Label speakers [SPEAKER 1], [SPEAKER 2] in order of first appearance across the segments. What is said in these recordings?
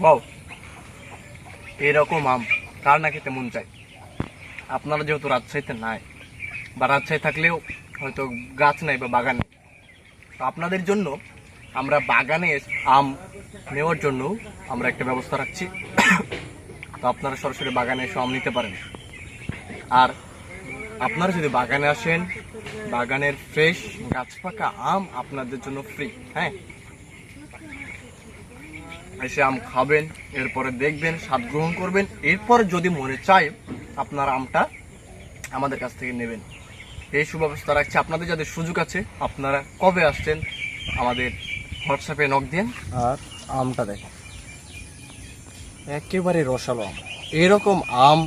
[SPEAKER 1] Wow, এরকম আম কার না খেতে মন চায়? আপনারা যেহেতু রাজশাহীতে নাই, বা রাজশাহী থাকলেও হয়তো গাছ নাই বা বাগান নেই, তো আপনাদের জন্য আমরা বাগানে আম নেওয়ার জন্য আমরা একটা ব্যবস্থা রাখছি। তো আপনারা সরাসরি বাগানে এসে আম নিতে পারেন। আর আপনারা যদি বাগানে আসেন, বাগানের ফ্রেশ গাছ পাকা আম আপনাদের জন্য ফ্রি। হ্যাঁ, এসে আম খাবেন, এরপরে দেখবেন, স্বাদ গ্রহণ করবেন, এরপর যদি মনে চায় আপনার আমটা আমাদের কাছ থেকে নেবেন, এই সুব্যবস্থা রাখছি। আপনাদের যাদের সুযোগ আছে আপনারা কবে আসছেন আমাদের হোয়াটসঅ্যাপে নক দেন। আর আমটা দেখেন, একেবারে রসালো আম। এরকম আম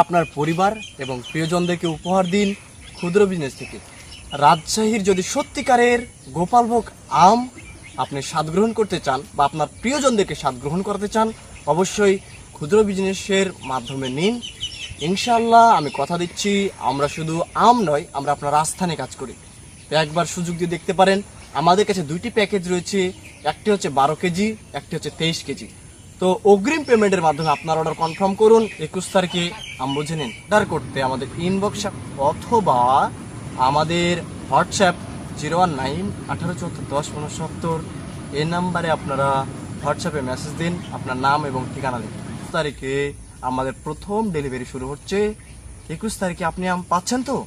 [SPEAKER 1] আপনার পরিবার এবং প্রিয়জনদেরকে উপহার দিন ক্ষুদ্র বিজনেস থেকে। রাজশাহীর যদি সত্যিকারের গোপালভোগ আম আপনি স্বাদ গ্রহণ করতে চান বা আপনার প্রিয়জনদেরকে স্বাদ গ্রহণ করতে চান, অবশ্যই ক্ষুদ্র বিজনেসের মাধ্যমে নিন। ইনশাল্লাহ আমি কথা দিচ্ছি, আমরা শুধু আম নয়, আমরা আপনার আস্থানে কাজ করি। তো একবার সুযোগ দিয়ে দেখতে পারেন। আমাদের কাছে দুইটি প্যাকেজ রয়েছে, একটি হচ্ছে 12 কেজি, একটি হচ্ছে 23 কেজি। তো অগ্রিম পেমেন্টের মাধ্যমে আপনার অর্ডার কনফার্ম করুন। 21 তারিখে আম বুঝে নিন। অর্ডার করতে আমাদের ইনবক্স অথবা আমাদের হোয়াটসঅ্যাপ 019-1874-10-69 এই নাম্বারে আপনারা হোয়াটসঅ্যাপে মেসেজ দিন, আপনার নাম এবং ঠিকানা দিন। 21 তারিখে আমাদের প্রথম ডেলিভারি শুরু হচ্ছে। 21 তারিখে আপনি আম পাচ্ছেন তো?